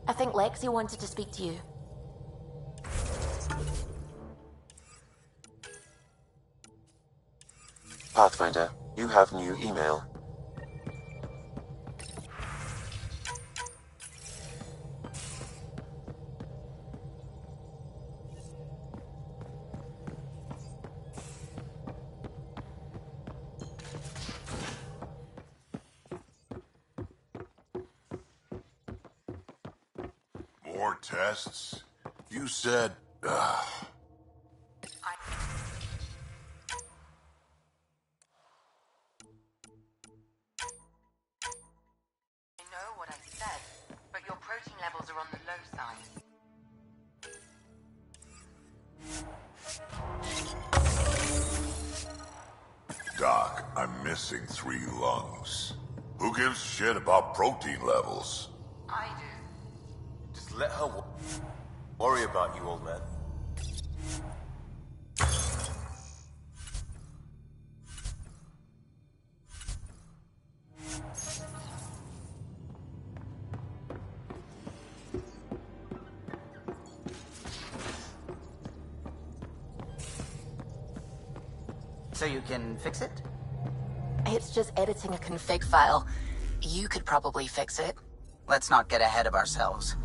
I think Lexi wanted to speak to you. Pathfinder, you have new email. More tests? You said... What I said, but your protein levels are on the low side. Doc, I'm missing 3 lungs. Who gives a shit about protein levels? I do. Just let her worry about you, old man. So you can fix it? It's just editing a config file. You could probably fix it. Let's not get ahead of ourselves.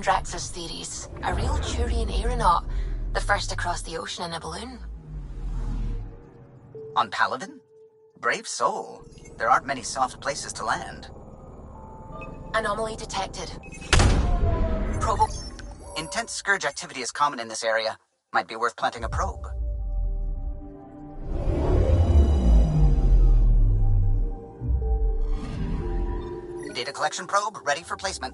Drax's theories. A real Turian aeronaut. The first to cross the ocean in a balloon. On Paladin? Brave soul. There aren't many soft places to land. Anomaly detected. Intense scourge activity is common in this area. Might be worth planting a probe. Data collection probe ready for placement.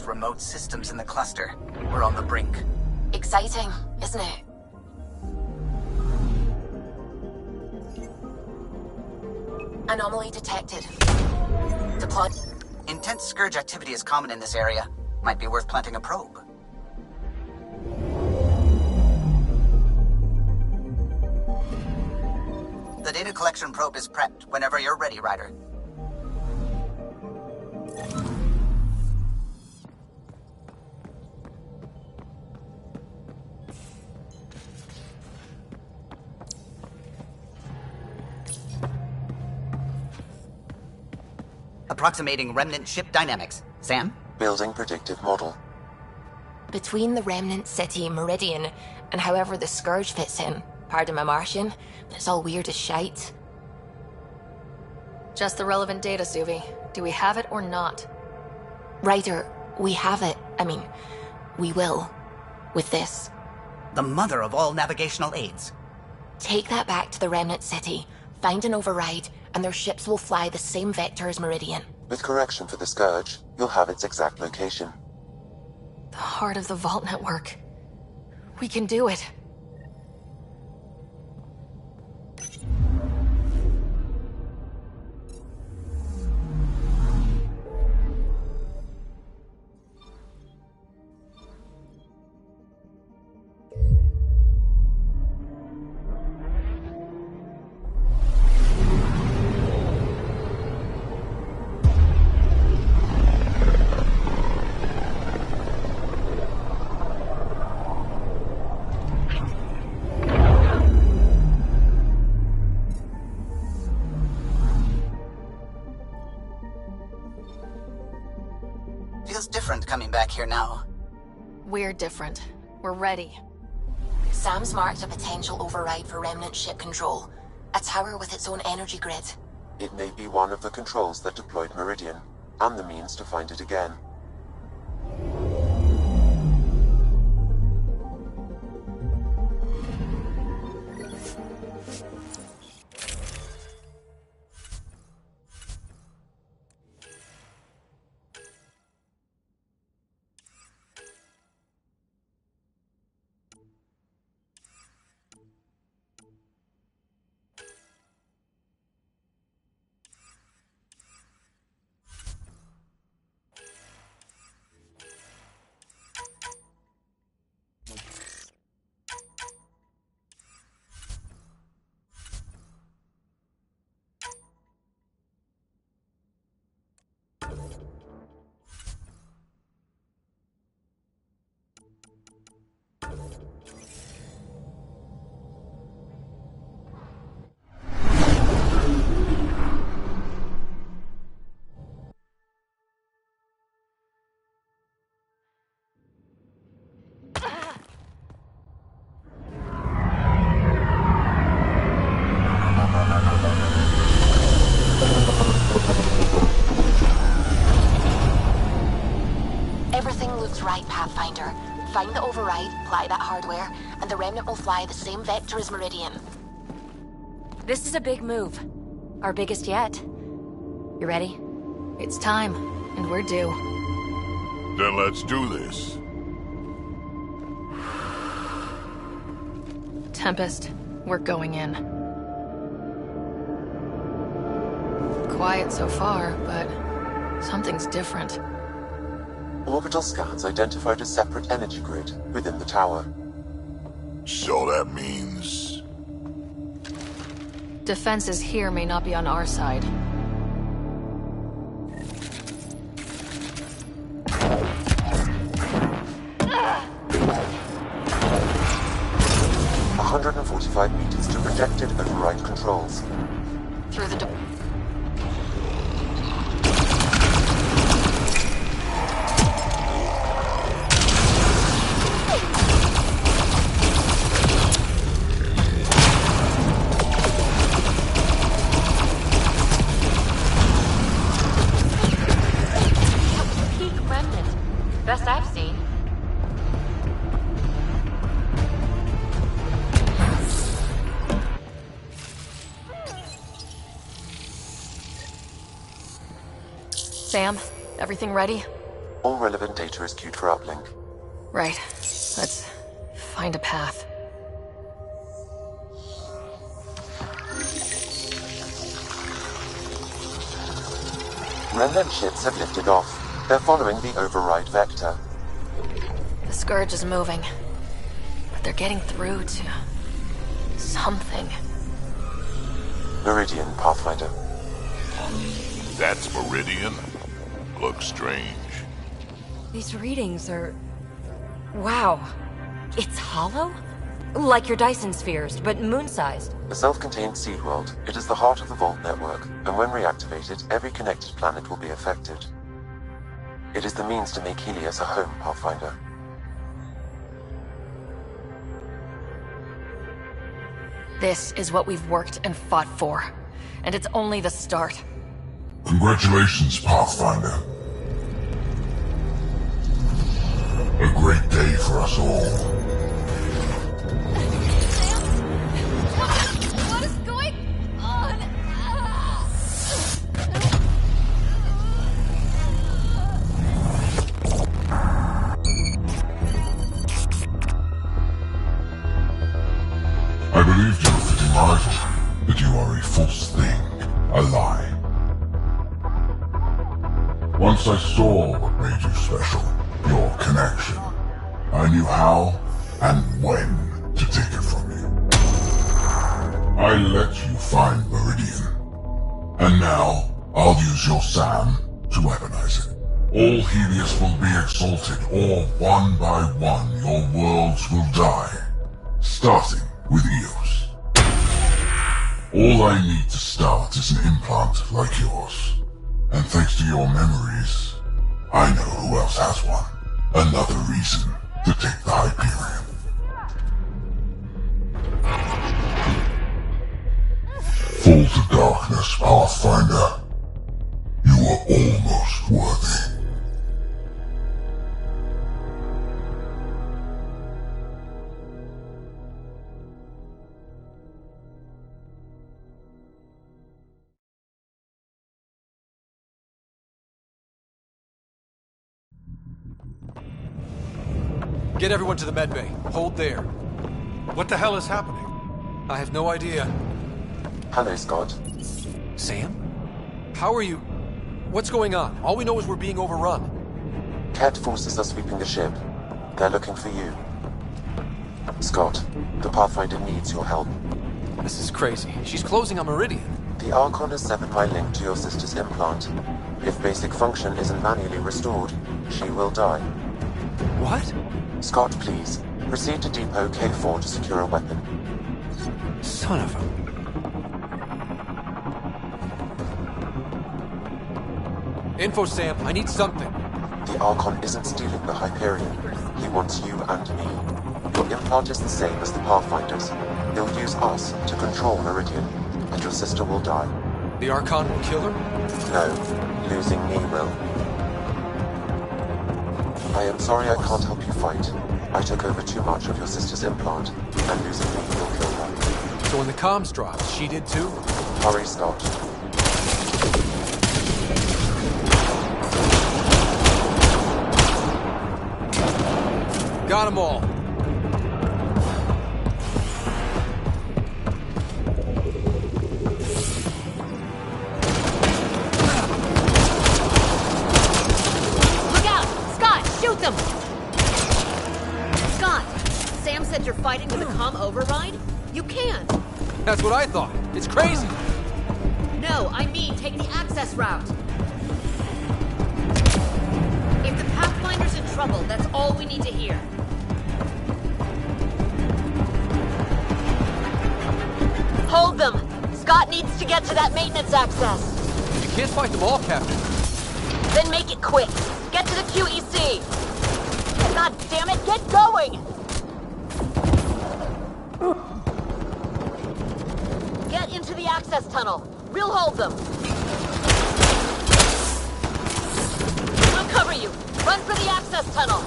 Remote systems in the cluster. We're on the brink. Exciting, isn't it? Anomaly detected. Deploy. Intense scourge activity is common in this area. Might be worth planting a probe. The data collection probe is prepped whenever you're ready, Ryder. Approximating remnant ship dynamics. Sam? Building predictive model. Between the remnant city Meridian and however the Scourge fits in, pardon my Martian, it's all weird as shite. Just the relevant data, Suvi. Do we have it or not? Ryder, we have it. I mean, we will. With this. The mother of all navigational aids. Take that back to the remnant city, find an override, and their ships will fly the same vector as Meridian. With correction for the Scourge, you'll have its exact location. The heart of the Vault Network. We can do it. Feels different coming back here now. We're different. We're ready. Sam's marked a potential override for remnant ship control. A tower with its own energy grid. It may be one of the controls that deployed Meridian, and the means to find it again. right, Pathfinder. Find the override, apply that hardware, and the Remnant will fly the same vector as Meridian. This is a big move. Our biggest yet. You ready? It's time, and we're due. Then let's do this. Tempest, we're going in. Quiet so far, but something's different. Orbital scans identified a separate energy grid within the tower. So that means... Defenses here may not be on our side. meters to projected override controls. Through the door. Peak remnant. Best I've seen. Sam, everything ready? All relevant data is queued for uplink. Right. Let's find a path. Remnant ships have lifted off. They're following the override vector. The Scourge is moving. But they're getting through to... something. Meridian, Pathfinder. That's Meridian? Looks strange. These readings are... wow. It's hollow? Like your Dyson spheres, but moon-sized. A self-contained seed world, it is the heart of the Vault network, and when reactivated, every connected planet will be affected. It is the means to make Helios a home, Pathfinder. This is what we've worked and fought for. And it's only the start. Congratulations, Pathfinder. A great day for us all. What is going on? I believed you were fitting rival, but you are a false thing, a lie. Once I saw what made you special, your connection, I knew how and when to take it from you. I let you find Meridian, and now I'll use your SAM to weaponize it. All Helios will be exalted, or one by one your worlds will die, starting with Eos. All I need to start is an implant like yours. And thanks to your memories, I know who else has one. Another reason to take the Hyperion. Fall to darkness, Pathfinder. You are almost worthy. Get everyone to the medbay. Hold there. What the hell is happening? I have no idea. Hello, Scott. Sam? How are you? What's going on? All we know is we're being overrun. Ket forces are sweeping the ship. They're looking for you. Scott, the Pathfinder needs your help. This is crazy. She's closing on Meridian. The Archon has severed my link to your sister's implant. If basic function isn't manually restored, she will die. What? Scott, please. Proceed to Depot K4 to secure a weapon. Son of a... Info, Sam. I need something. The Archon isn't stealing the Hyperion. He wants you and me. Your implant is the same as the Pathfinder's. He'll use us to control Meridian, and your sister will die. The Archon will kill her? No, losing me will. I am sorry I can't help you fight. I took over too much of your sister's implant, and losing me will kill her. So when the comms dropped, she did too? Hurry, Scott. Got them all. Look out! Scott, shoot them! Scott, Sam said you're fighting with a comm override? You can't. That's what I thought. It's crazy. No, I mean take the access route. If the Pathfinder's in trouble, that's all we need to hear. Hold them! Scott needs to get to that maintenance access. You can't fight them all, Captain. Then make it quick. Get to the QEC. God damn it, get going! Get into the access tunnel. We'll hold them. We'll cover you. Run for the access tunnel.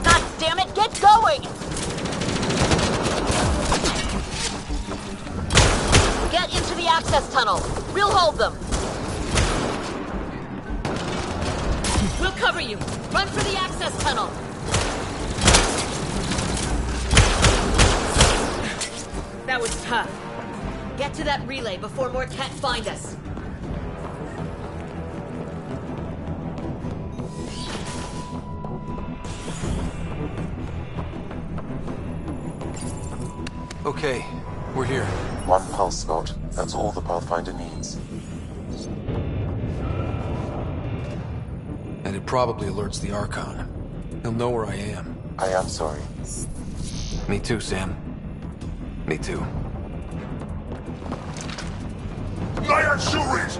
God damn it, get going! Get into the access tunnel. We'll hold them. We'll cover you. Run for the access tunnel. That was tough. Get to that relay before more tech find us. Okay, we're here. One pulse, Scott. That's all the Pathfinder needs. And it probably alerts the Archon. He'll know where I am. I am sorry. Me too, Sam. Me too. Lion Shuri's!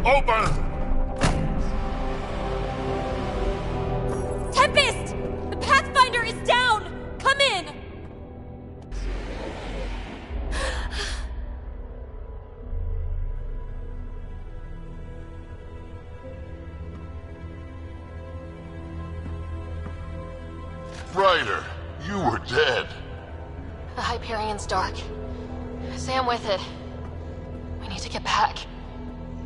Open! Tempest! The Pathfinder is down! Come in! Ryder, you were dead. The Hyperion's dark. Sam with it. We need to get back.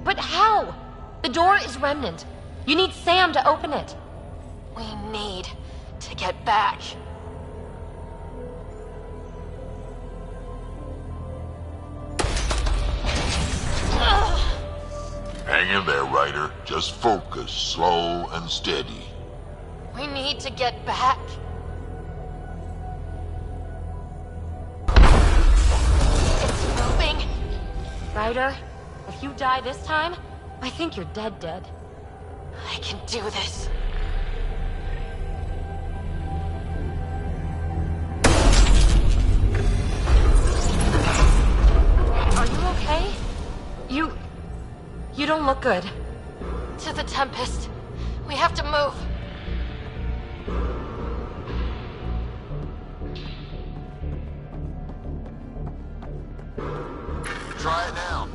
But how? The door is remnant. You need Sam to open it. We need to get back. Hang in there, Ryder. Just focus, slow and steady. We need to get back. It's moving. Ryder, if you die this time, I think you're dead. I can do this. Are you okay? You don't look good. To the Tempest. We have to move. Try it now.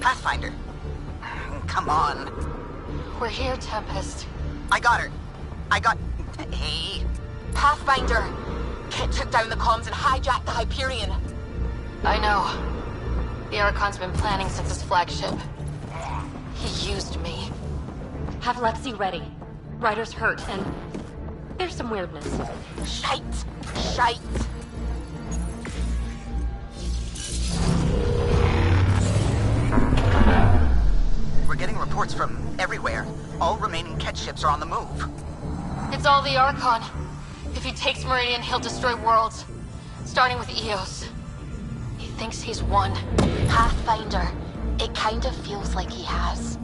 Pathfinder. Come on. We're here, Tempest. I got her. Hey. Pathfinder! Kit took down the comms and hijacked the Hyperion. I know. The Archon's been planning since his flagship. He used me. Have Lexi ready. Ryder's hurt, and there's some weirdness. Shite! We're getting reports reports from everywhere. All remaining Ket ships are on the move. It's all the Archon. If he takes Meridian, he'll destroy worlds. Starting with Eos. He thinks he's won. Pathfinder. It kind of feels like he has.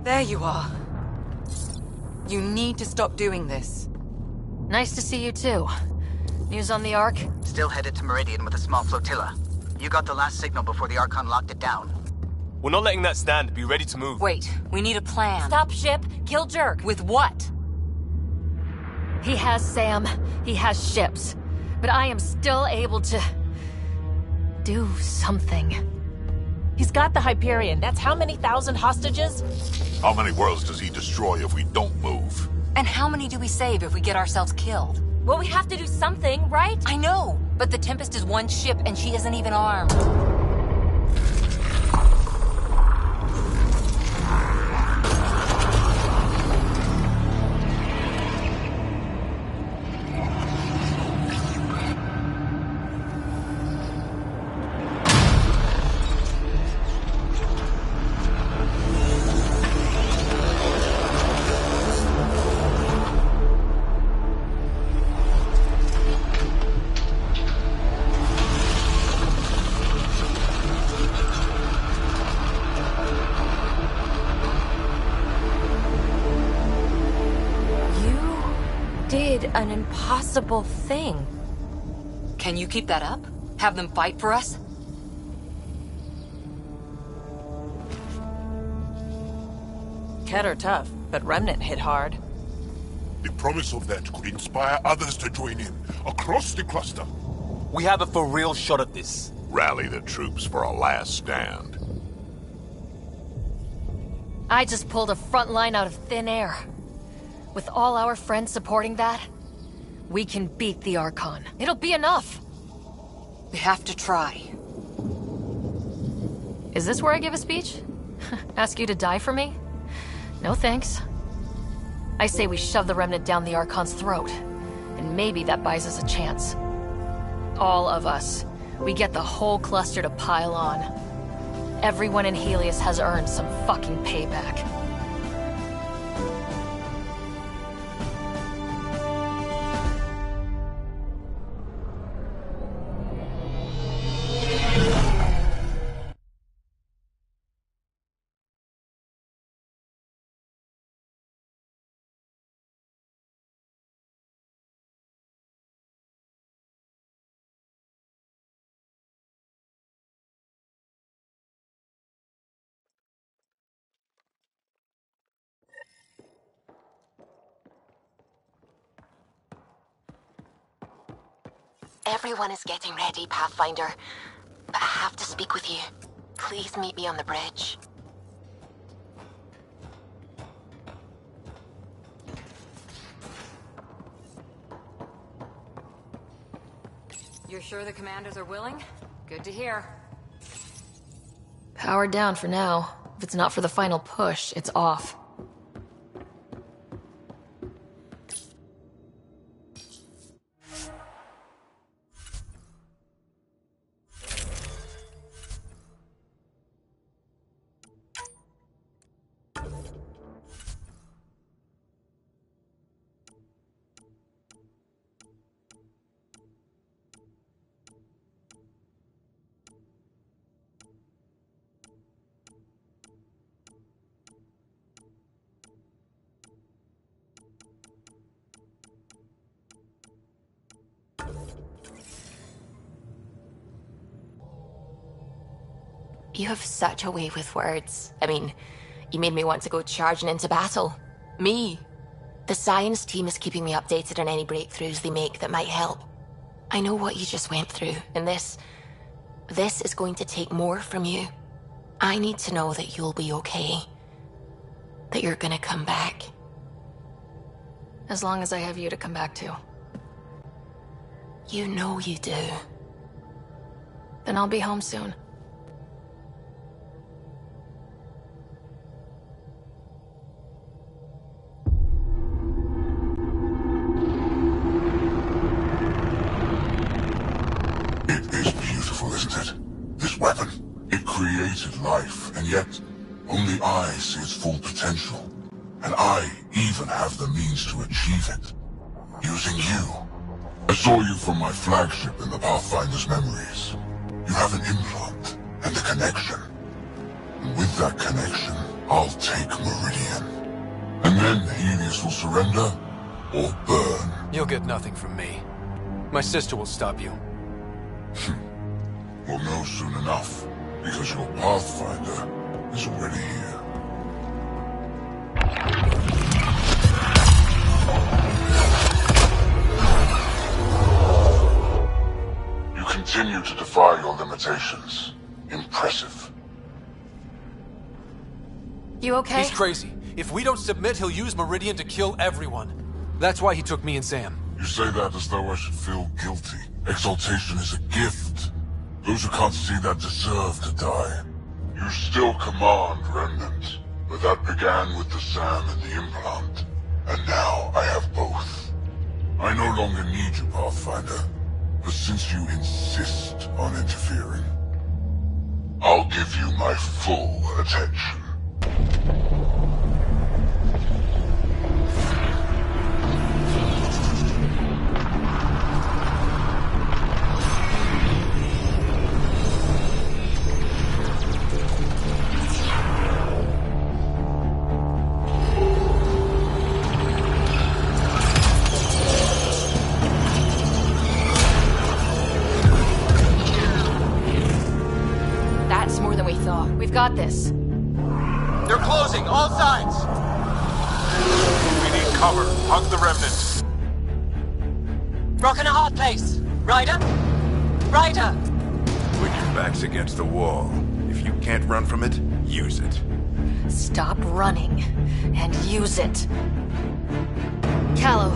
There you are. You need to stop doing this. Nice to see you too. News on the Ark? Still headed to Meridian with a small flotilla. You got the last signal before the Archon locked it down. We're not letting that stand. Be ready to move. Wait, we need a plan. Stop ship, kill Jerk. With what? He has Sam. He has ships. But I am still able to... do something. He's got the Hyperion. That's how many thousand hostages? How many worlds does he destroy if we don't move? And how many do we save if we get ourselves killed? Well, we have to do something, right? I know, but the Tempest is one ship and she isn't even armed. An impossible thing. Can you keep that up? Have them fight for us? Ket are tough, but Remnant hit hard. The promise of that could inspire others to join in, across the cluster. We have a for real shot at this. Rally the troops for a last stand. I just pulled a front line out of thin air. With all our friends supporting that, we can beat the Archon. It'll be enough. We have to try. Is this where I give a speech? Ask you to die for me? No thanks. I say we shove the Remnant down the Archon's throat, and maybe that buys us a chance. All of us. We get the whole cluster to pile on. Everyone in Helios has earned some fucking payback. Everyone is getting ready, Pathfinder. But I have to speak with you. Please meet me on the bridge. You're sure the commanders are willing? Good to hear. Power down for now. If it's not for the final push, it's off. You have such a way with words. I mean, you made me want to go charging into battle. Me. The science team is keeping me updated on any breakthroughs they make that might help. I know what you just went through, and this is going to take more from you. I need to know that you'll be okay. That you're gonna come back. As long as I have you to come back to. You know you do. Then I'll be home soon. weapon. It created life, and yet only I see its full potential. And I even have the means to achieve it. Using you. I saw you from my flagship in the Pathfinder's memories. You have an implant and a connection. And with that connection, I'll take Meridian. And then Helios will surrender, or burn. You'll get nothing from me. My sister will stop you. We'll know soon enough, because your Pathfinder is already here. You continue to defy your limitations. Impressive. You okay? He's crazy. If we don't submit, he'll use Meridian to kill everyone. That's why he took me and Sam. You say that as though I should feel guilty. Exaltation is a gift. Those who can't see that deserve to die. You still command Remnant, but that began with the SAM and the implant. And now I have both. I no longer need you, Pathfinder. But since you insist on interfering, I'll give you my full attention. We've got this. They're closing, all sides! We need cover. Hug the remnant. Rockin' a hard place. Ryder? Ryder! When your back's against the wall, if you can't run from it, use it. Stop running and use it. Callow,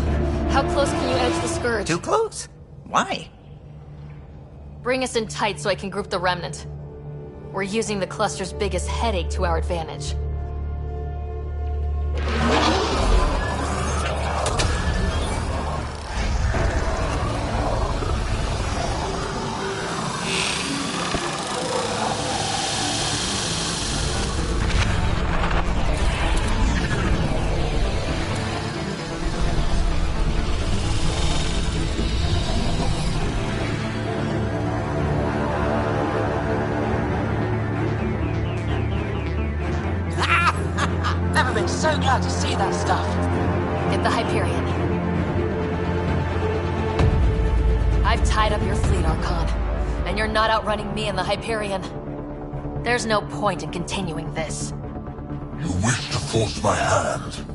how close can you edge the Scourge? Too close? Why? Bring us in tight so I can group the remnant. We're using the cluster's biggest headache to our advantage. So glad to see that stuff. Get the Hyperion. I've tied up your fleet, Archon, and you're not outrunning me and the Hyperion. There's no point in continuing this. You wish to force my hand?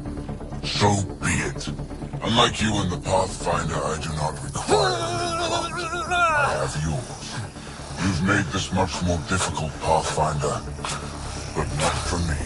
So be it. Unlike you and the Pathfinder, I do not require an implant. I have yours. You've made this much more difficult, Pathfinder, but not for me.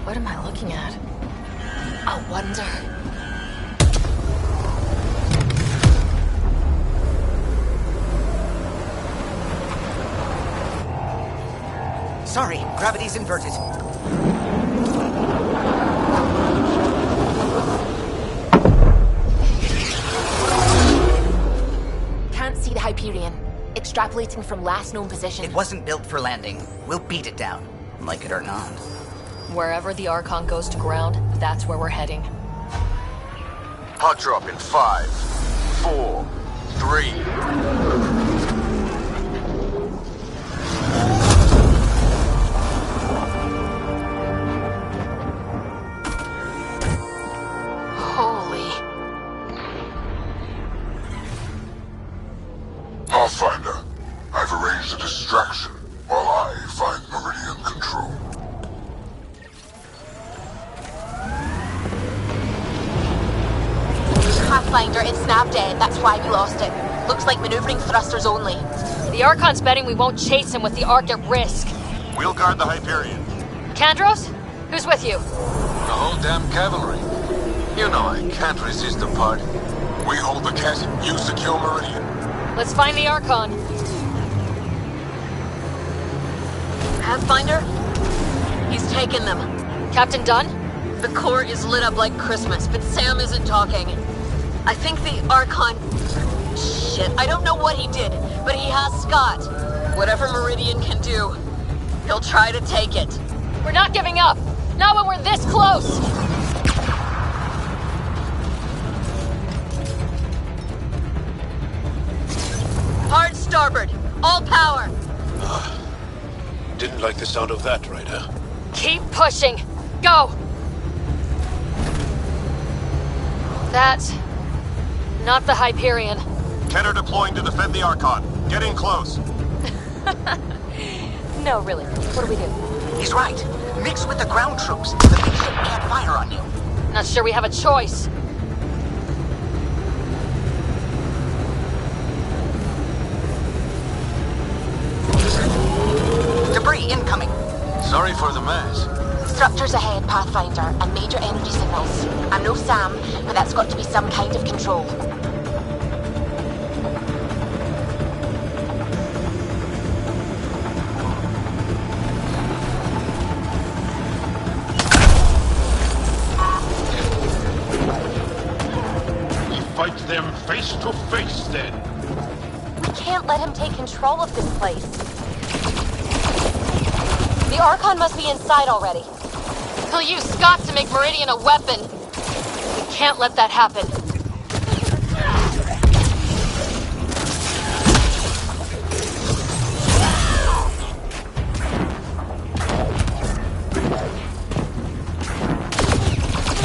What am I looking at? A wonder. Sorry, gravity's inverted. Can't see the Hyperion. Extrapolating from last known position. It wasn't built for landing. We'll beat it down, like it or not. Wherever the Archon goes to ground, that's where we're heading. Hot drop in 5, 4, 3... Pathfinder, I've arranged a distraction while I find Meridian control. Pathfinder, it's nav dead. That's why we lost it. Looks like maneuvering thrusters only. The Archon's betting we won't chase him with the Ark at risk. We'll guard the Hyperion. Kandros? Who's with you? The whole damn cavalry. You know I can't resist the party. We hold the cat, you secure Meridian. Let's find the Archon. Pathfinder? He's taken them. Captain Dunn? The core is lit up like Christmas, but Sam isn't talking. I think the Archon... Shit, I don't know what he did, but he has Scott. Whatever Meridian can do, he'll try to take it. We're not giving up. Not when we're this close. Hard starboard. All power. Didn't like the sound of that, Ryder. Keep pushing. Go. That's not the Hyperion. Kenner deploying to defend the Archon. Get in close. No, really. What do we do? He's right. Mix with the ground troops. The big ship can't fire on you. Not sure we have a choice. Debris incoming. Sorry for the mess. Structures ahead, Pathfinder, and major energy signals. I'm no Sam, but that's got to be some kind of control. Fight them face to face, then. We can't let him take control of this place. The Archon must be inside already. He'll use Scott to make Meridian a weapon. We can't let that happen.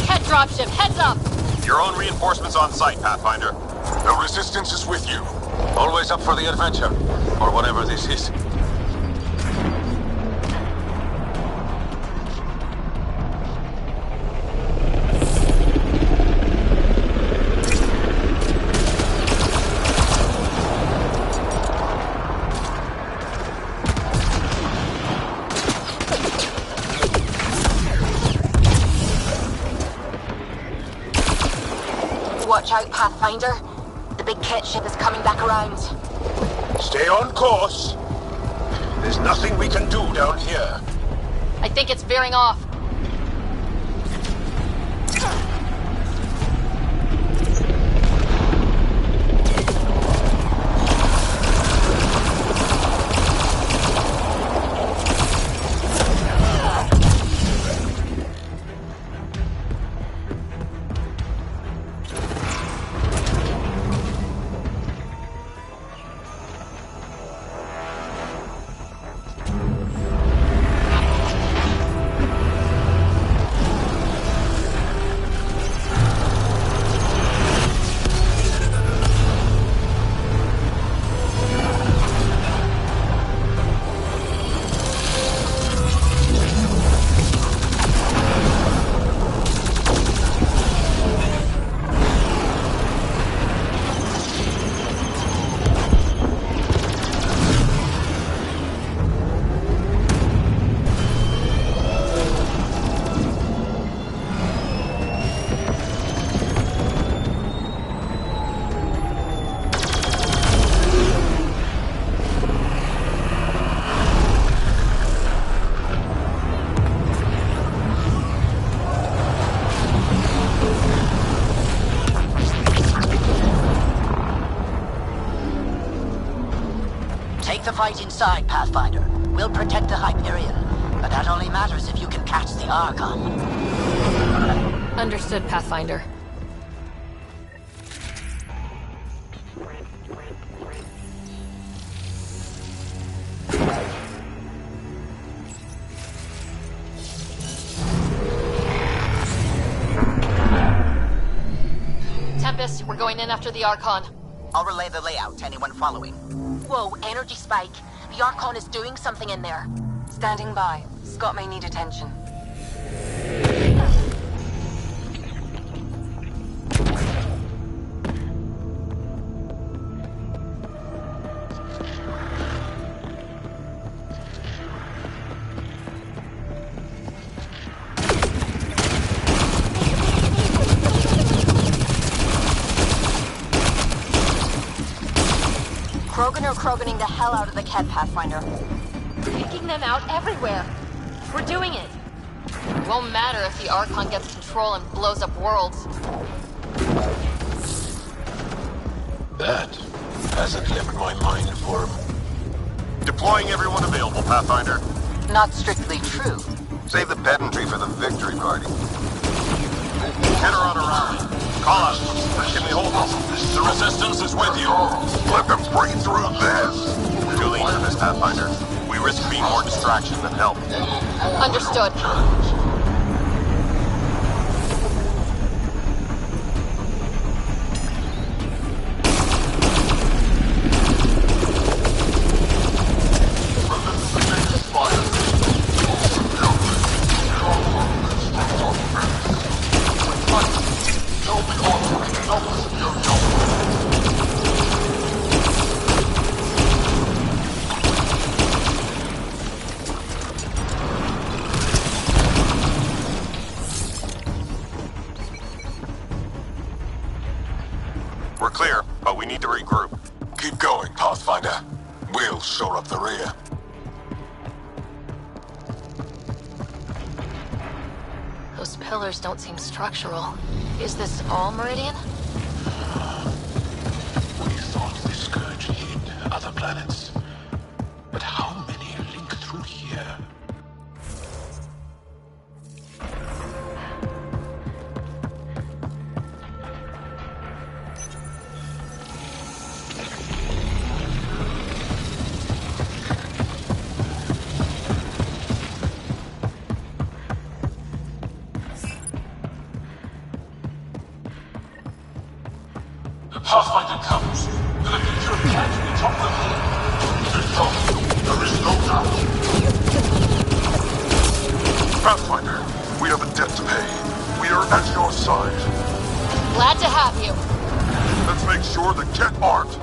Head dropship, heads up! Your own reinforcements on site, Pathfinder. The Resistance is with you. Always up for the adventure. Or whatever this is. Watch out, Pathfinder. The big kit ship is coming back around. Stay on course. There's nothing we can do down here. I think it's veering off. Take the fight inside, Pathfinder. We'll protect the Hyperion. But that only matters if you can catch the Archon. Understood, Pathfinder. Tempest, we're going in after the Archon. I'll relay the layout to anyone following. Whoa, energy spike. The Archon is doing something in there. Standing by. Scott may need attention. Krogan are Kroganing the hell out of the Ket, Pathfinder. Picking them out everywhere. We're doing it. It won't matter if the Archon gets control and blows up worlds. That hasn't left my mind for him. Deploying everyone available, Pathfinder. Not strictly true. Save the pedantry for the victory party. Get her on her arm. Call us. Can we hold them? The Resistance is with you. Let them break through this. Too late for this, Pathfinder. We risk being more distraction than help. Understood. We're clear, but we need to regroup. Keep going, Pathfinder. We'll shore up the rear. Those pillars don't seem structural. Is this all Meridian? We thought the Scourge hid other planets. But how many link through here? Pathfinder comes. The future of Cat is on the hill. This time, there is no doubt. Pathfinder, we have a debt to pay. We are at your side. Glad to have you. Let's make sure the Cat aren't.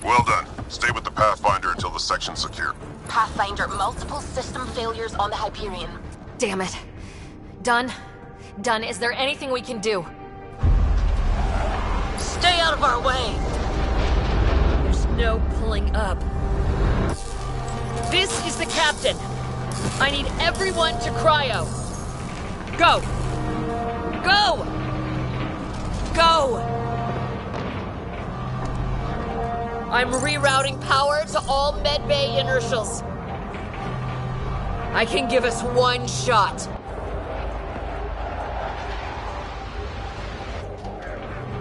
Well done. Stay with the Pathfinder until the section's secure. Pathfinder, multiple system failures on the Hyperion. Damn it. Done? Done. Is there anything we can do? Stay out of our way! There's no pulling up. This is the captain. I need everyone to cryo. Go! Go! Go! I'm rerouting power to all medbay inertials. I can give us one shot.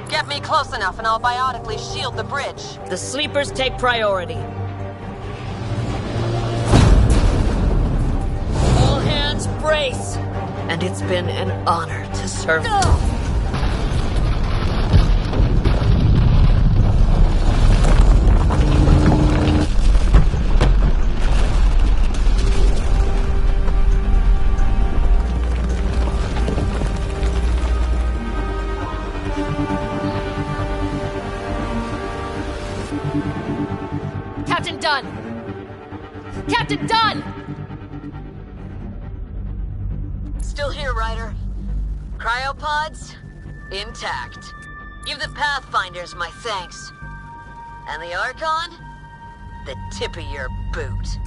Get me close enough and I'll biotically shield the bridge. The sleepers take priority. All hands brace! And it's been an honor to serve you. Captain Dunn! Captain Dunn! Still here, Ryder. Cryopods? Intact. Give the Pathfinders my thanks. And the Archon? The tip of your boot.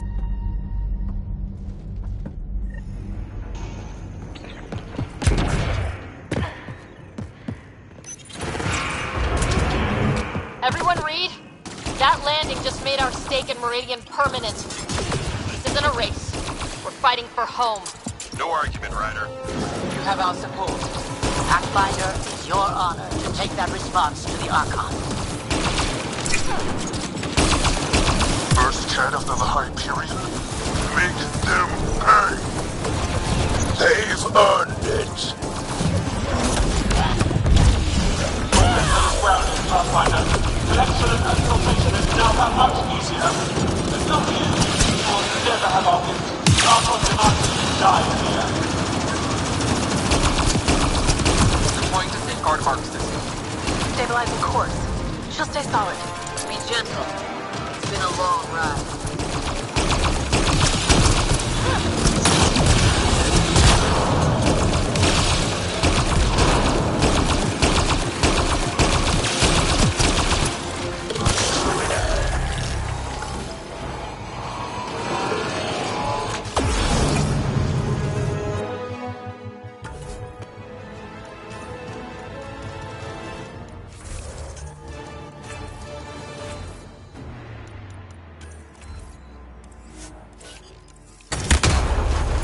Everyone read? That landing just made our stake in Meridian permanent. This isn't a race. We're fighting for home. No argument, Ryder. You have our support. Pathfinder, it's your honor to take that response to the Archon. First Cat after the Hyperion. Make them pay. They've earned it. Pathfinder, collection and filtration is now that much easier. There's no need for the stabilizing course. She'll stay solid. Be gentle. It's been a long ride.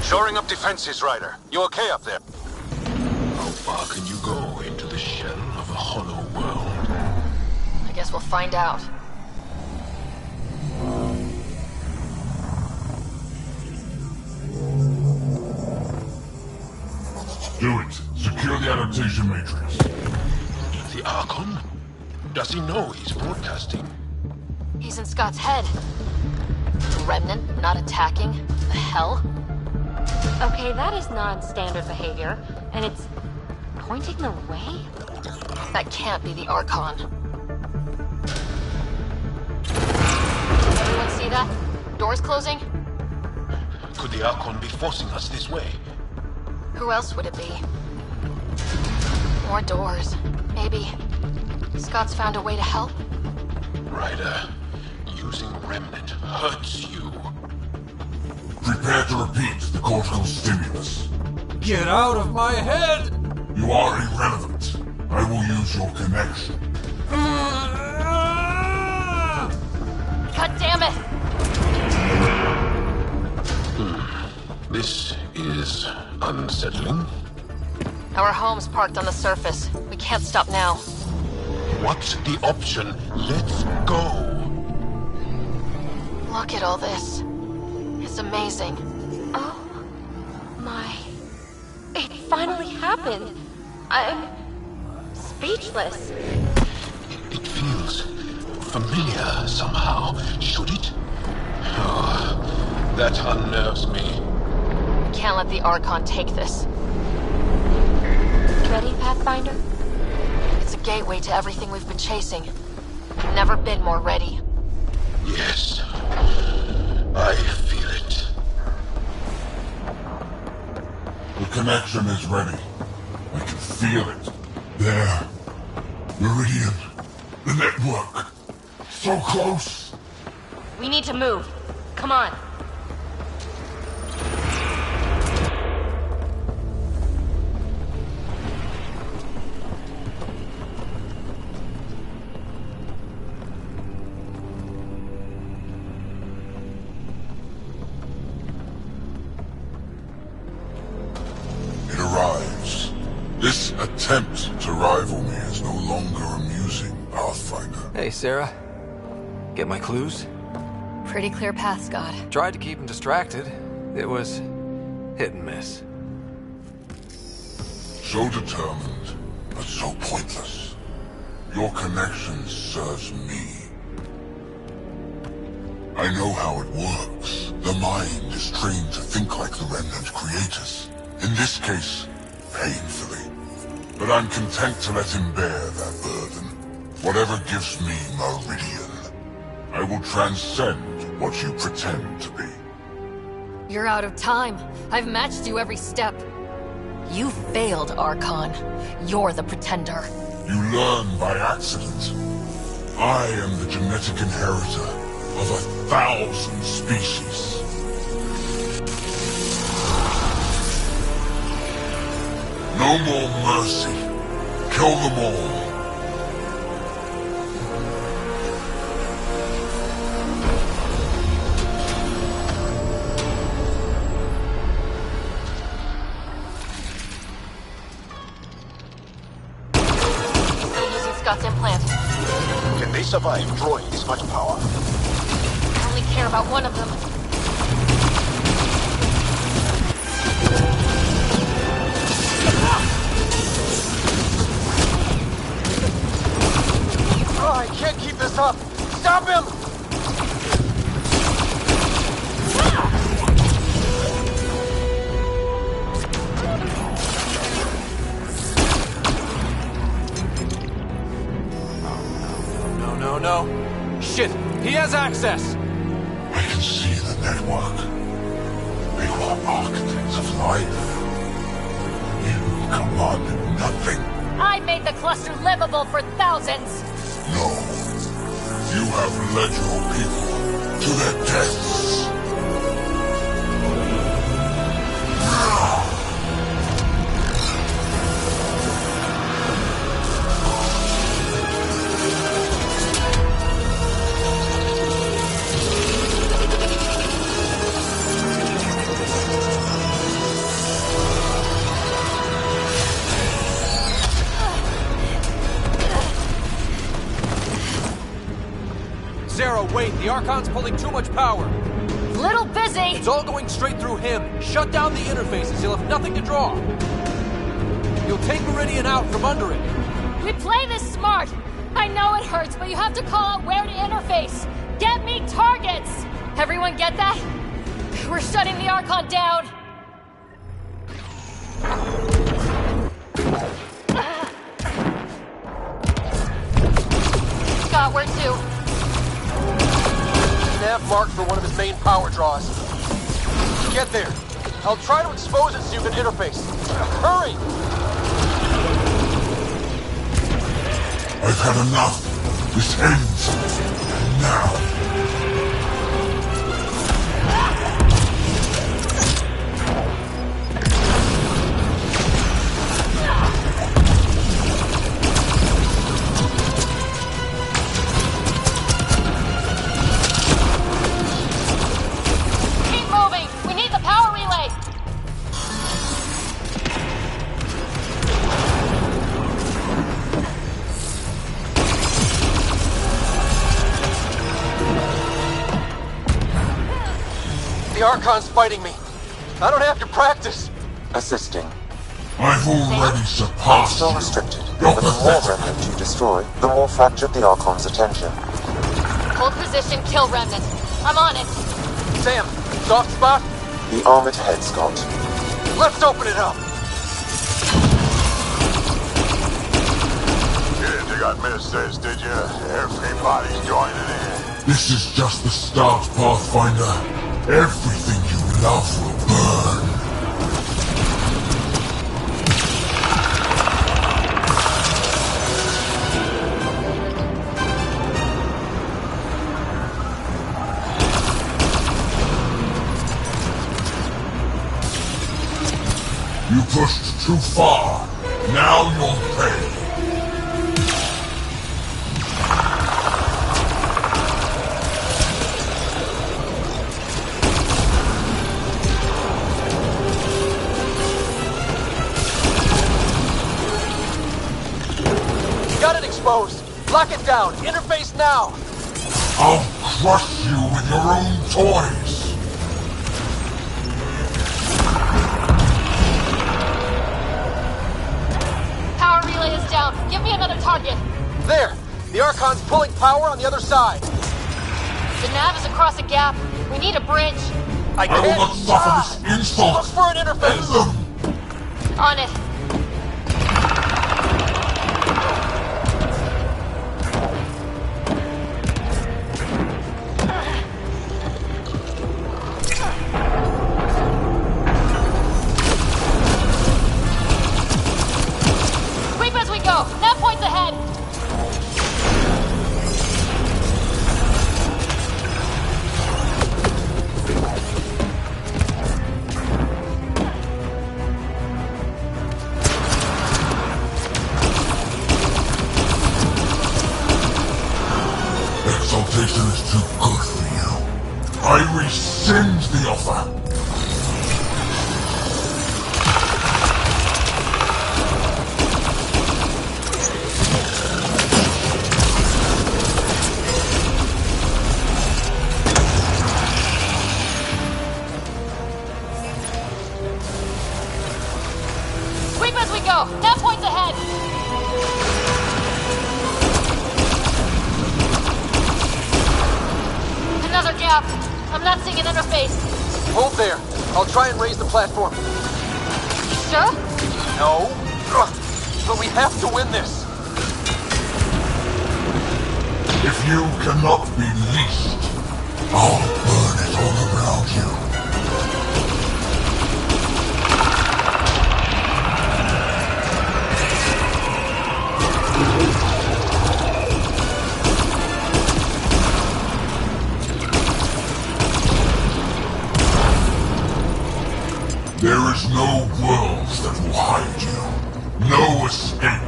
Shoring up defenses, Ryder. You okay up there? How far can you go into the shell of a hollow world? I guess we'll find out. Do it. Secure the adaptation matrix. The Archon? Does he know he's broadcasting? He's in Scott's head. The Remnant not attacking? The hell? Okay, that is non-standard behavior, and it's pointing the way? That can't be the Archon. Everyone see that? Doors closing? Could the Archon be forcing us this way? Who else would it be? More doors. Maybe Scott's found a way to help? Ryder, using Remnant hurts you. Prepare to repeat the cortical stimulus. Get out of my head! You are irrelevant. I will use your connection. God damn it! This is unsettling. Our home's parked on the surface. We can't stop now. What's the option? Let's go. Look at all this. It's amazing. Oh my... It finally happened. I'm speechless. It feels familiar somehow. Should it? Oh, that unnerves me. We can't let the Archon take this. Ready, Pathfinder? It's a gateway to everything we've been chasing. We've never been more ready. Yes. I feel it. The connection is ready. I can feel it. There. Meridian. The network. So close. We need to move. Come on. It arrives. This attempt to rival me is no longer amusing, Pathfinder. Hey, Sarah. Get my clues? Pretty clear path, Scott. Tried to keep him distracted. It was hit and miss. So determined, but so pointless. Your connection serves me. I know how it works. The mind is trained to think like the Remnant creators. In this case, painfully. But I'm content to let him bear that burden. Whatever gives me Meridian. I will transcend what you pretend to be. You're out of time. I've matched you every step. You failed, Archon. You're the pretender. You learn by accident. I am the genetic inheritor of 1,000 species. No more mercy. Kill them all. Scott's implant. Can they survive drawing this much power? I only care about one of them. Oh, I can't keep this up! Stop him! Shit! He has access! I can see the network. They were architects of life. You commanded nothing. I made the cluster livable for thousands. No. You have led your people to their deaths. Zero, wait! The Archon's pulling too much power! Little busy! It's all going straight through him. Shut down the interfaces. He'll have nothing to draw. He'll take Meridian out from under it. We play this smart. I know it hurts, but you have to call out where to interface. Get me targets! Everyone get that? We're shutting the Archon down. Scott, where to? Nav marked for one of his main power draws. Get there. I'll try to expose it so you can interface. Hurry! I've had enough. This ends. Now. The Archon's fighting me. I don't have to practice. Assisting. I've already surpassed Still you. restricted. You're But the more pathetic. remnant you destroy, the more fractured the Archon's attention. Hold position, kill remnant. I'm on it. Sam, soft spot? The armored head, Scott. Let's open it up. You didn't think I'd miss this, did you? Everybody's joining in. This is just the start, Pathfinder. Everything you love will burn. You pushed too far. Now you'll pay. Got it exposed. Lock it down. Interface now. I'll crush you with your own toys. Power relay is down. Give me another target. There. The Archon's pulling power on the other side. The nav is across a gap. We need a bridge. I I will can't. not suffer this insult. Look for an interface. End them. On it. Sweep as we go. Nav points ahead. Exaltation is too good for you. I rescind the offer. Sweep as we go. Nav points ahead. Another gap. I'm not seeing an interface. Hold there. I'll try and raise the platform. Sure? No. Ugh. But we have to win this. If you cannot be leashed, I'll burn it all around you. There is no worlds that will hide you. No escape.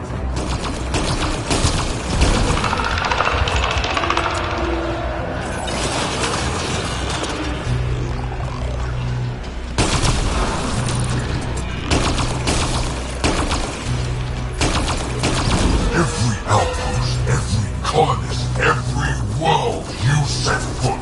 Every outpost, every colonist, every world you set foot.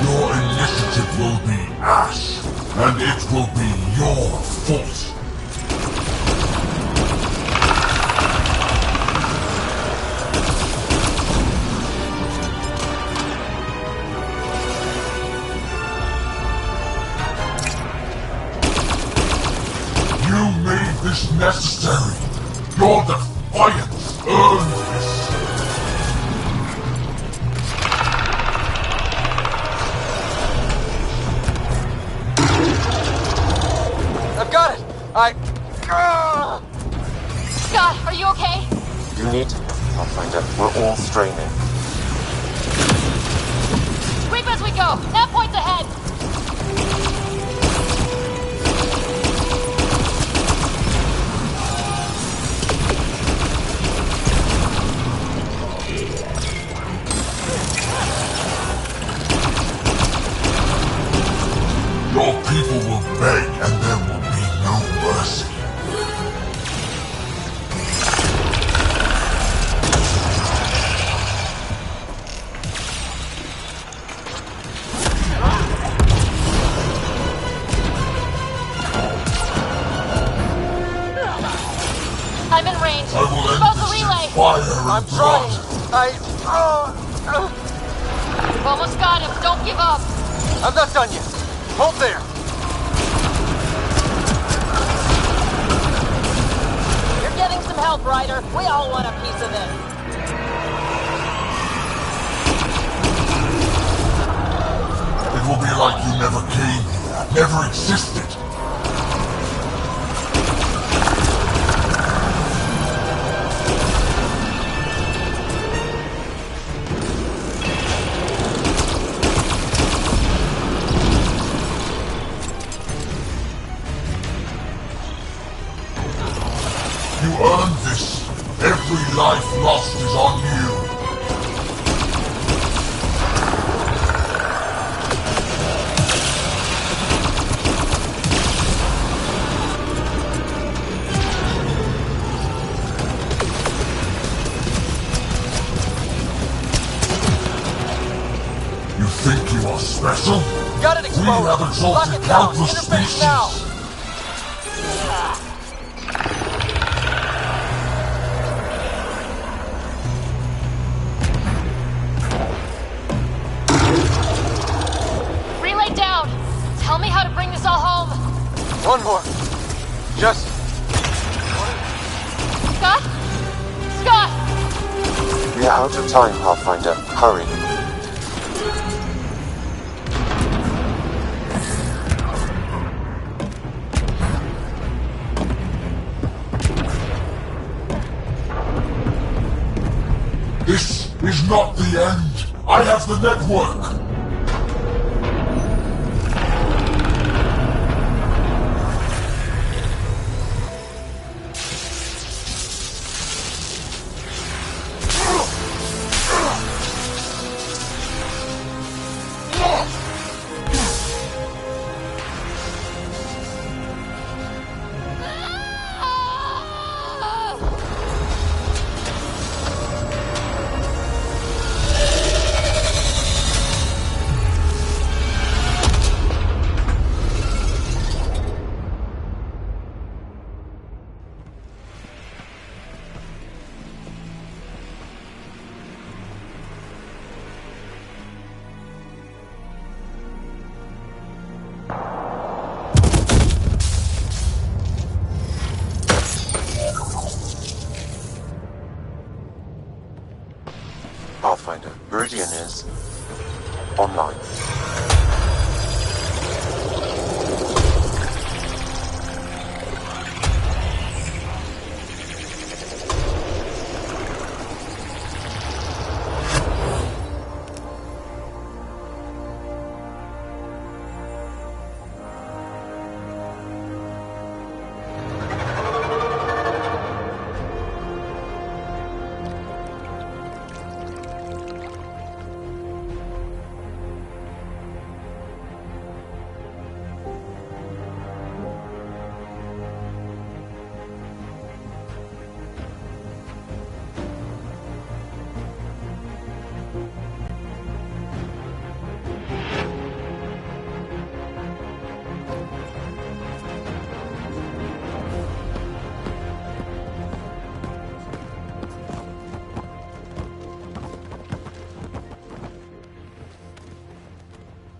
Your initiative will be ash, and it will be your fault. You made this necessary. Your defiance earned this. I've got it! Scott, are you okay? You need to, Pathfinder. We're all straining. Sweep as we go! Nav points ahead! Your people will beg, and there will be no mercy. I'm in range. I will end Expose the this relay! in fire and I'm blood. trying! We've almost got him. Don't give up. I'm not done yet. Hold there. You're getting some help, Ryder. We all want a piece of this. It will be like you never came here, never existed. You earned this. Every life lost is on you. You think you are special? Got it We exposed! have Lock exalted it down! countless Interface species. now! Relay down. Tell me how to bring this all home. One more. Just... Scott? Scott! We are out of time, Pathfinder. Hurry. This is not the end. I have the network. Meridian is online.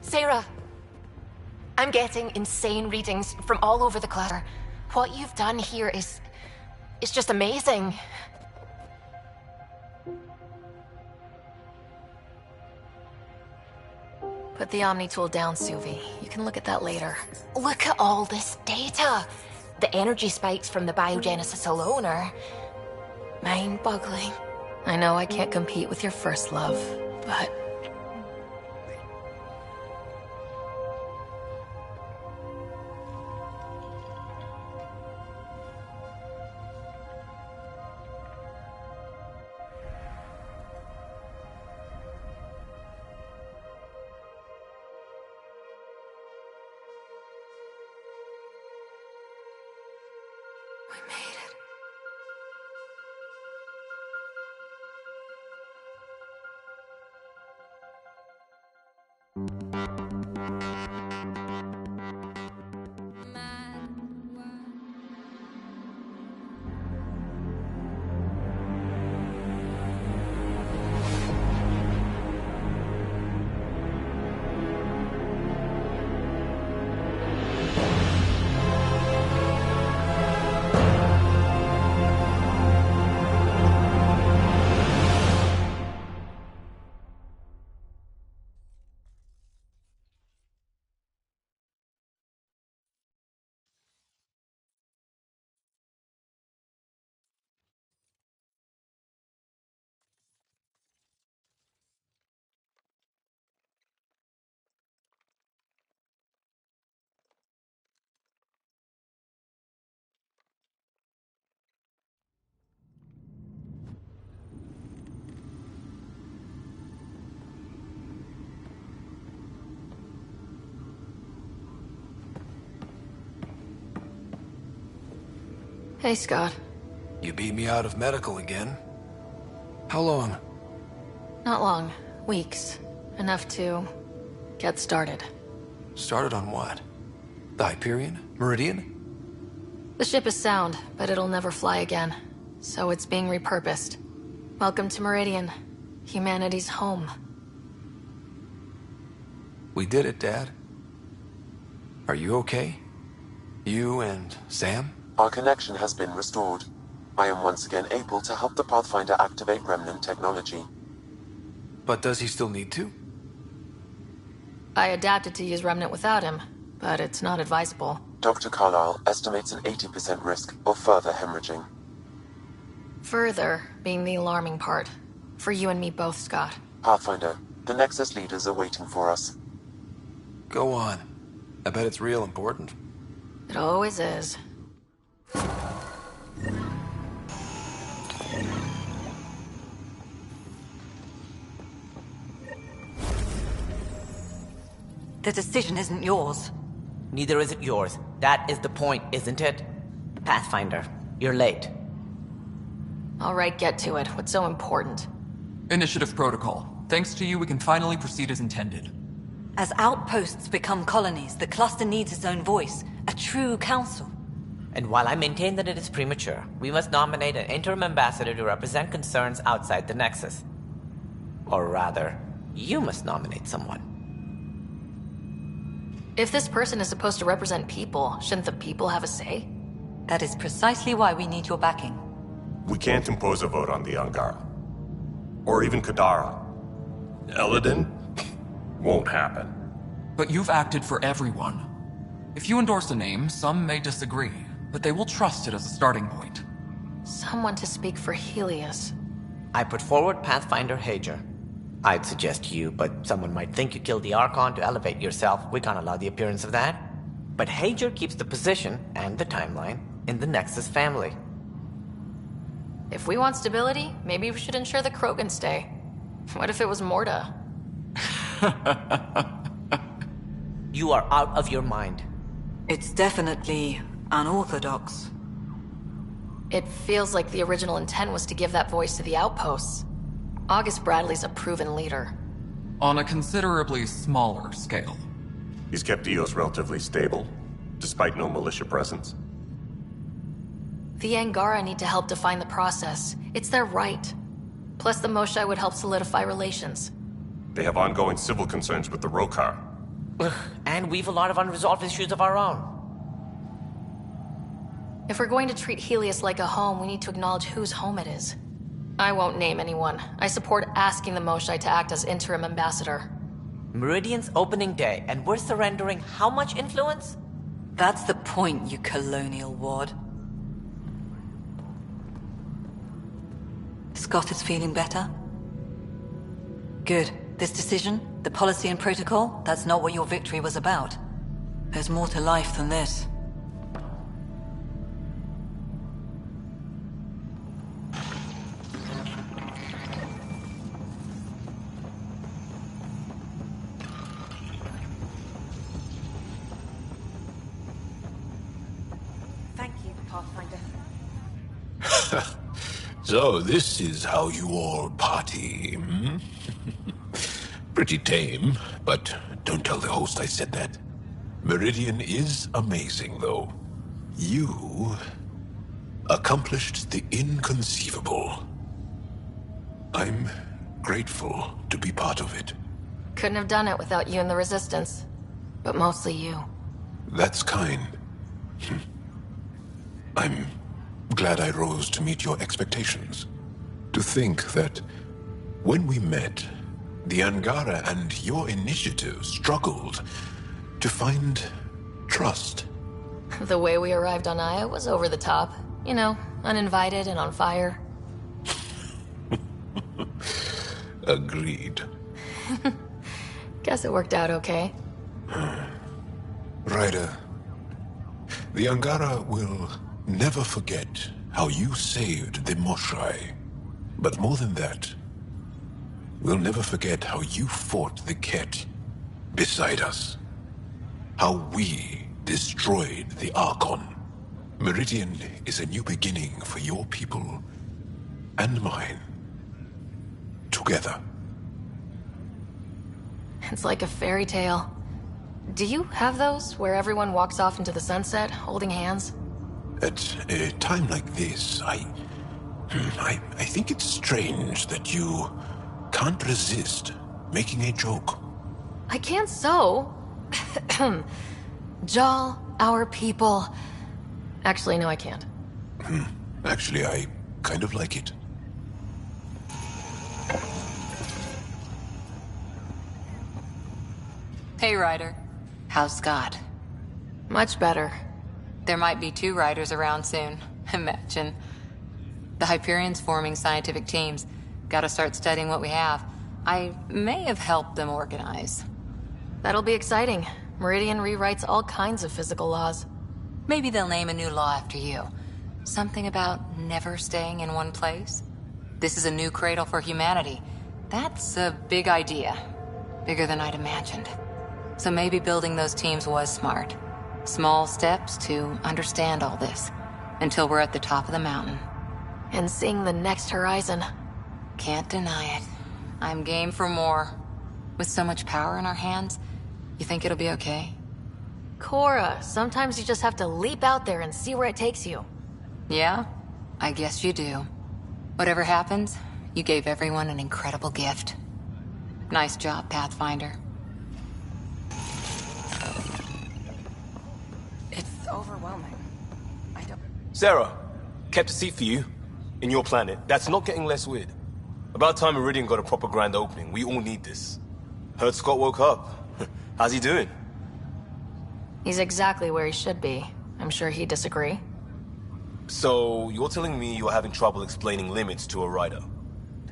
Sarah, I'm getting insane readings from all over the cluster. What you've done here is just amazing. Put the Omni tool down, Suvi. You can look at that later. Look at all this data. The energy spikes from the biogenesis alone are mind-boggling. I know I can't compete with your first love, but... We made it. Hey, Scott. You beat me out of medical again. How long? Not long. Weeks. Enough to... get started. Started on what? The Hyperion? Meridian? The ship is sound, but it'll never fly again. So it's being repurposed. Welcome to Meridian. Humanity's home. We did it, Dad. Are you okay? You and Sam? Our connection has been restored. I am once again able to help the Pathfinder activate Remnant technology. But does he still need to? I adapted to use Remnant without him, but it's not advisable. Dr. Carlyle estimates an 80% risk of further hemorrhaging. Further being the alarming part. For you and me both, Scott. Pathfinder, the Nexus leaders are waiting for us. Go on. I bet it's real important. It always is. The decision isn't yours. Neither is it yours. That is the point, isn't it? Pathfinder, you're late. All right, get to it. What's so important? Initiative protocol. Thanks to you, we can finally proceed as intended. As outposts become colonies, the cluster needs its own voice, a true council. And while I maintain that it is premature, we must nominate an interim ambassador to represent concerns outside the Nexus. Or rather, you must nominate someone. If this person is supposed to represent people, shouldn't the people have a say? That is precisely why we need your backing. We can't impose a vote on the Angara. Or even Kadara. Eladin? Won't happen. But you've acted for everyone. If you endorse a name, some may disagree, but they will trust it as a starting point. Someone to speak for Helios. I put forward Pathfinder Hager. I'd suggest you, but someone might think you killed the Archon to elevate yourself. We can't allow the appearance of that. But Hager keeps the position and the timeline in the Nexus family. If we want stability, maybe we should ensure the Krogan stay. What if it was Morta? You are out of your mind. It's definitely unorthodox. It feels like the original intent was to give that voice to the outposts. August Bradley's a proven leader. On a considerably smaller scale. He's kept EOS relatively stable, despite no militia presence. The Angara need to help define the process. It's their right. Plus the Moshae would help solidify relations. They have ongoing civil concerns with the Rokar. And we've a lot of unresolved issues of our own. If we're going to treat Helios like a home, we need to acknowledge whose home it is. I won't name anyone. I support asking the Moshae to act as interim ambassador. Meridian's opening day, and we're surrendering how much influence? That's the point, you colonial wad. Scott is feeling better? Good. This decision, the policy and protocol, that's not what your victory was about. There's more to life than this. Thank you, Pathfinder. So this is how you all party, hmm? Pretty tame, but don't tell the host I said that. Meridian is amazing, though. You accomplished the inconceivable. I'm grateful to be part of it. Couldn't have done it without you and the Resistance. But mostly you. That's kind. I'm glad I rose to meet your expectations. To think that when we met, the Angara and your initiative struggled to find trust. The way we arrived on Aya was over the top. You know, uninvited and on fire. Agreed. Guess it worked out okay. Ryder, the Angara will never forget how you saved the Moshae. But more than that, we'll never forget how you fought the Ket beside us. How we destroyed the Archon. Meridian is a new beginning for your people and mine. Together. It's like a fairy tale. Do you have those, where everyone walks off into the sunset, holding hands? At a time like this, I think it's strange that you can't resist making a joke. I can't so. Jal, our people. Actually, no, I can't. Actually, I kind of like it. Hey, Ryder. How's Scott? Much better. There might be 2 Riders around soon. Imagine. The Hyperion's forming scientific teams. Gotta start studying what we have. I may have helped them organize. That'll be exciting. Meridian rewrites all kinds of physical laws. Maybe they'll name a new law after you. Something about never staying in one place? This is a new cradle for humanity. That's a big idea. Bigger than I'd imagined. So maybe building those teams was smart. Small steps to understand all this. Until we're at the top of the mountain. And seeing the next horizon. Can't deny it. I'm game for more. With so much power in our hands, you think it'll be okay? Cora, sometimes you just have to leap out there and see where it takes you. Yeah? I guess you do. Whatever happens, you gave everyone an incredible gift. Nice job, Pathfinder. It's overwhelming. I don't... Sarah, kept a seat for you. In your planet. That's not getting less weird. About time Meridian got a proper grand opening. We all need this. Heard Scott woke up. How's he doing? He's exactly where he should be. I'm sure he'd disagree. So, you're telling me you're having trouble explaining limits to a rider?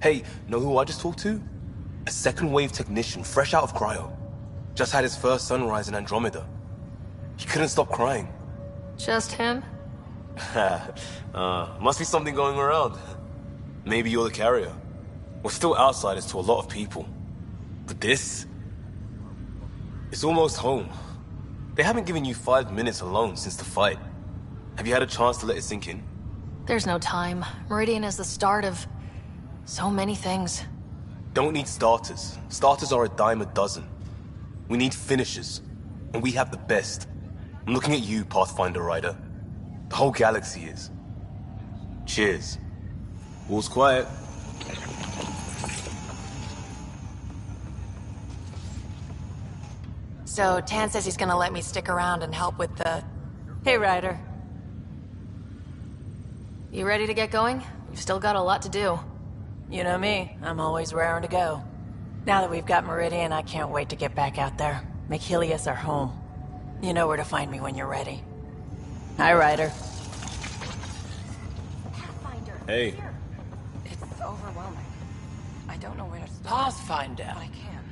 Hey, know who I just talked to? A second wave technician, fresh out of cryo. Just had his first sunrise in Andromeda. He couldn't stop crying. Just him? Must be something going around. Maybe you're the carrier. We're still outsiders to a lot of people. But this? It's almost home. They haven't given you 5 minutes alone since the fight. Have you had a chance to let it sink in? There's no time. Meridian is the start of so many things. Don't need starters. Starters are a dime a dozen. We need finishers. And we have the best. I'm looking at you, Pathfinder Rider. The whole galaxy is. Cheers. All's quiet. So, Tan says he's gonna let me stick around and help with the... Hey, Ryder. You ready to get going? You've still got a lot to do. You know me, I'm always raring to go. Now that we've got Meridian, I can't wait to get back out there. Make Helios our home. You know where to find me when you're ready. Hi, Ryder. Hey. It's overwhelming. I don't know where to start. Pathfinder.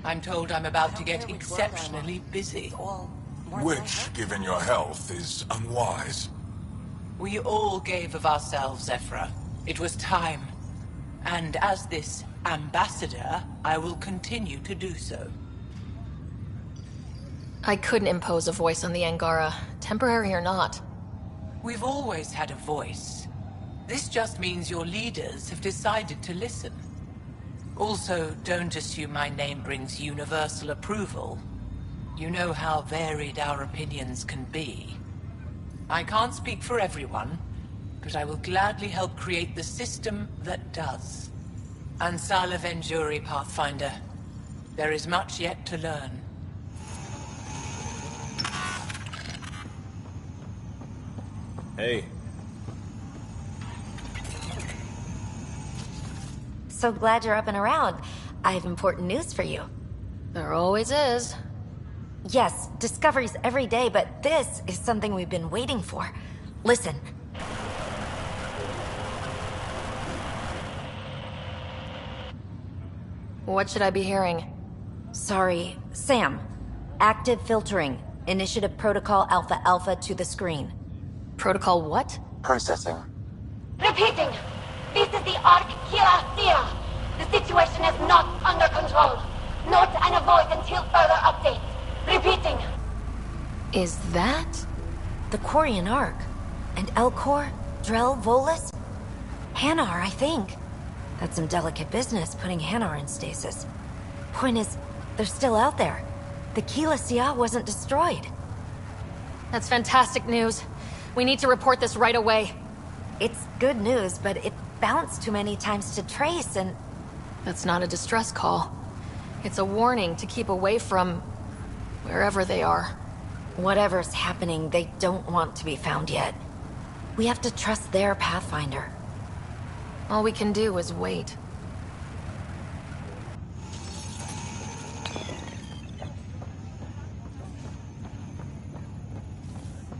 I'm told I'm about to get exceptionally busy. Which, given your health, is unwise. We all gave of ourselves, Ephra. It was time. And as this ambassador, I will continue to do so. I couldn't impose a voice on the Angara, temporary or not. We've always had a voice. This just means your leaders have decided to listen. Also, don't assume my name brings universal approval. You know how varied our opinions can be. I can't speak for everyone, but I will gladly help create the system that does. Ansala Venjuri, Pathfinder. There is much yet to learn. Hey. So glad you're up and around. I have important news for you. There always is. Yes, discoveries every day, but this is something we've been waiting for. Listen. What should I be hearing? Sorry, Sam. Active filtering. Initiative Protocol Alpha Alpha to the screen. Protocol what? Processing. Repeating. This is the Ark Kira Sierra. The situation is not under control. Note and avoid until further updates. Repeating. Is that? The Quarian Ark. And Elcor, Drell, Volus? Hanar, I think. That's some delicate business, putting Hanar in stasis. Point is, they're still out there. The Keela Sia wasn't destroyed. That's fantastic news. We need to report this right away. It's good news, but it bounced too many times to trace and... That's not a distress call. It's a warning to keep away from... wherever they are. Whatever's happening, they don't want to be found yet. We have to trust their Pathfinder. All we can do is wait.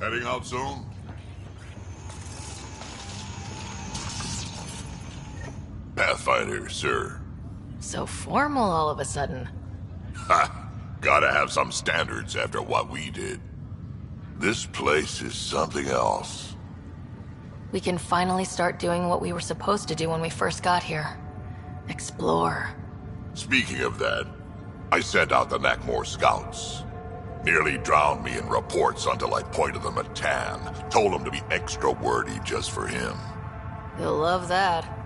Heading out soon? Pathfinder, sir. So formal all of a sudden. Ha! Gotta have some standards after what we did. This place is something else. We can finally start doing what we were supposed to do when we first got here. Explore. Speaking of that, I sent out the Nakmor scouts. Nearly drowned me in reports until I pointed them at Tan. Told him to be extra wordy just for him. He'll love that.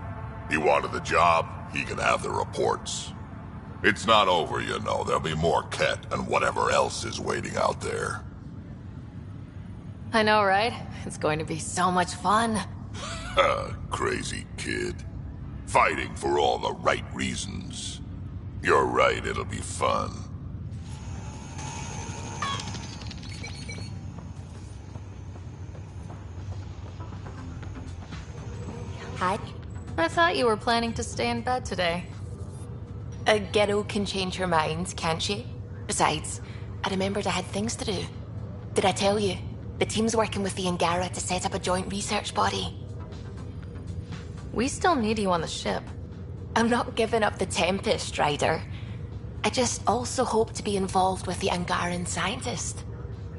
He wanted the job, he can have the reports. It's not over, you know. There'll be more Ket and whatever else is waiting out there. I know, right? It's going to be so much fun. Crazy kid. Fighting for all the right reasons. You're right, it'll be fun. Hi. I thought you were planning to stay in bed today. A girl can change her mind, can't she? Besides, I remembered I had things to do. Did I tell you? The team's working with the Angara to set up a joint research body. We still need you on the ship. I'm not giving up the Tempest, Ryder. I just also hope to be involved with the Angaran scientists.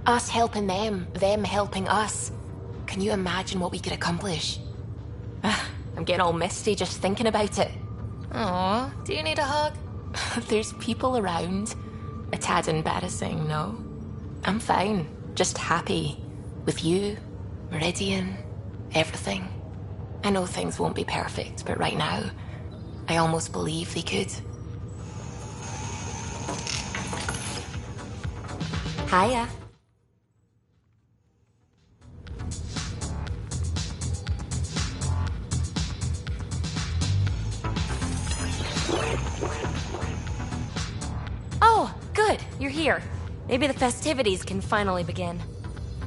Us helping them helping us. Can you imagine what we could accomplish? I'm getting all misty just thinking about it. Aw, do you need a hug? There's people around. A tad embarrassing, no? I'm fine. Just happy. With you, Meridian, everything. I know things won't be perfect, but right now, I almost believe they could. Hiya. Oh, good. You're here. Maybe the festivities can finally begin.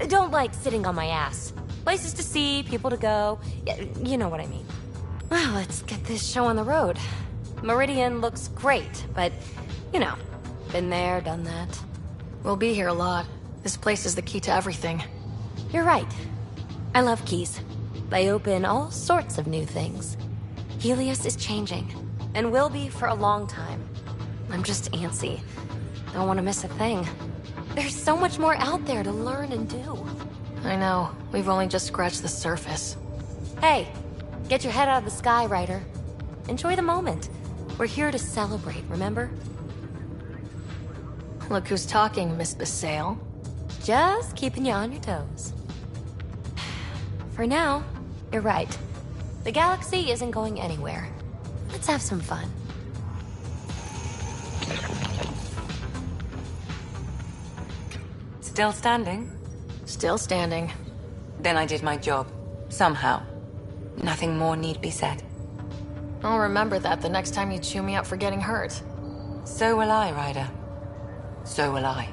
Don't like sitting on my ass. Places to see, people to go. You know what I mean. Well, let's get this show on the road. Meridian looks great, but, you know, been there, done that. We'll be here a lot. This place is the key to everything. You're right. I love keys. They open all sorts of new things. Helios is changing, and will be for a long time. I'm just antsy. Don't want to miss a thing. There's so much more out there to learn and do. I know. We've only just scratched the surface. Hey, get your head out of the sky, Ryder. Enjoy the moment. We're here to celebrate, remember? Look who's talking, Miss Basale. Just keeping you on your toes. For now, you're right. The galaxy isn't going anywhere. Let's have some fun. Still standing? Still standing. Then I did my job. Somehow. Nothing more need be said. I'll remember that the next time you chew me up for getting hurt. So will I, Ryder. So will I.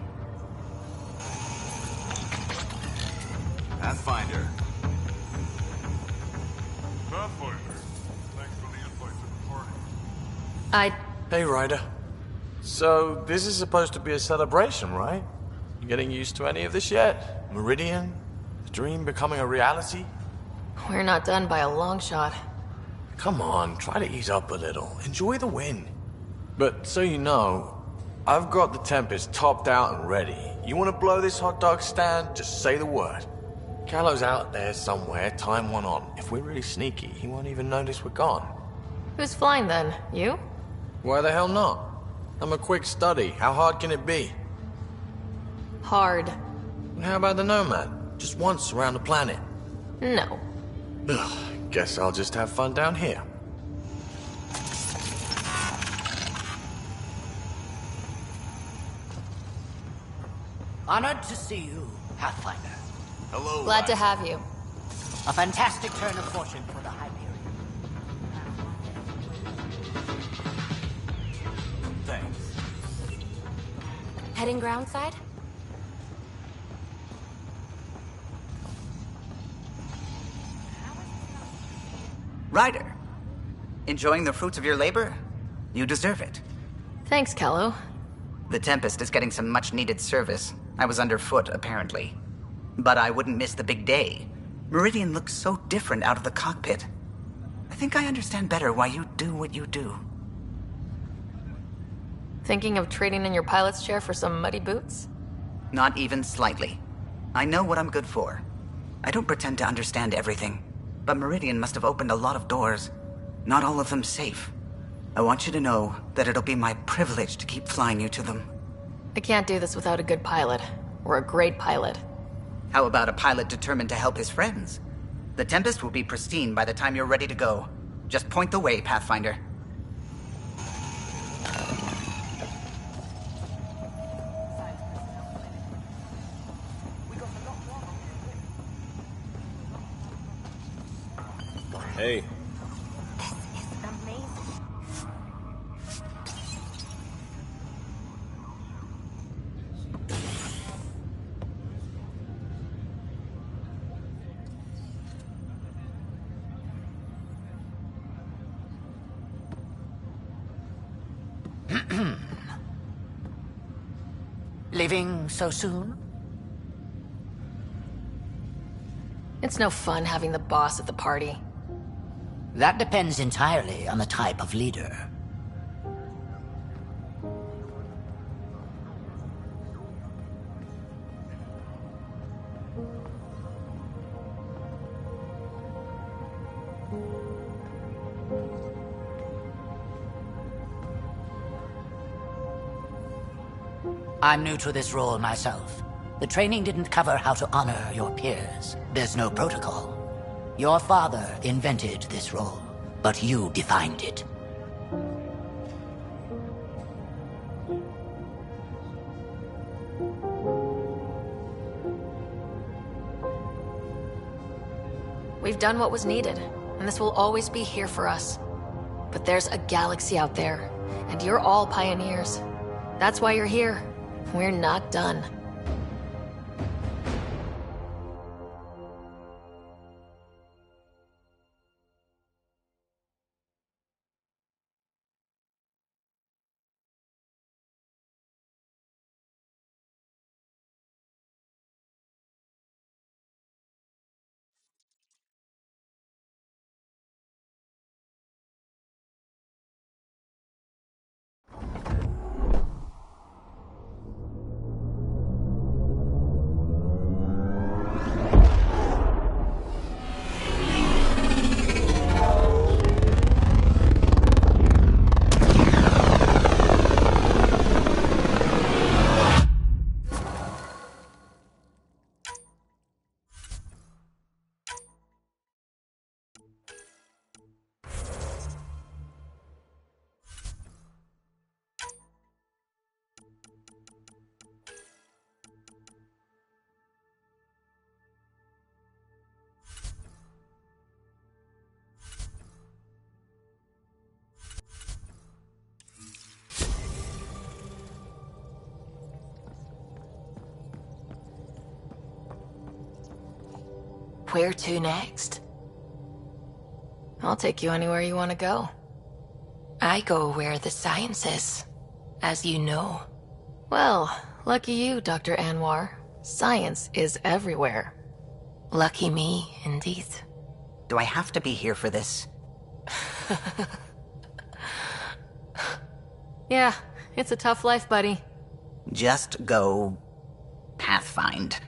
Pathfinder. Thanks for the invite to the party. Hey, Ryder. So, this is supposed to be a celebration, right? You getting used to any of this yet? Meridian? The dream becoming a reality? We're not done by a long shot. Come on, try to ease up a little. Enjoy the win. But so you know, I've got the Tempest topped out and ready. You want to blow this hot dog stand? Just say the word. Callow's out there somewhere, time one on. If we're really sneaky, he won't even notice we're gone. Who's flying then? You? Why the hell not? I'm a quick study. How hard can it be? Hard. And how about the Nomad? Just once around the planet. No. Ugh, guess I'll just have fun down here. Honored to see you, Pathfinder. Hello. Glad to have you. A fantastic turn of fortune for the Hyperion. Thanks. Heading groundside? Ryder, enjoying the fruits of your labor? You deserve it. Thanks, Callow. The Tempest is getting some much-needed service. I was underfoot, apparently. But I wouldn't miss the big day. Meridian looks so different out of the cockpit. I think I understand better why you do what you do. Thinking of trading in your pilot's chair for some muddy boots? Not even slightly. I know what I'm good for. I don't pretend to understand everything. But Meridian must have opened a lot of doors. Not all of them safe. I want you to know that it'll be my privilege to keep flying you to them. I can't do this without a good pilot. Or a great pilot. How about a pilot determined to help his friends? The Tempest will be pristine by the time you're ready to go. Just point the way, Pathfinder. Hey. This is amazing. Leaving so soon? It's no fun having the boss at the party. That depends entirely on the type of leader. I'm new to this role myself. The training didn't cover how to honor your peers. There's no protocol. Your father invented this role, but you defined it. We've done what was needed, and this will always be here for us. But there's a galaxy out there, and you're all pioneers. That's why you're here. We're not done. Where to next? I'll take you anywhere you want to go. I go where the science is, as you know. Well, lucky you, Dr. Anwar. Science is everywhere. Lucky me, indeed. Do I have to be here for this? Yeah, it's a tough life, buddy. Just go... Pathfind.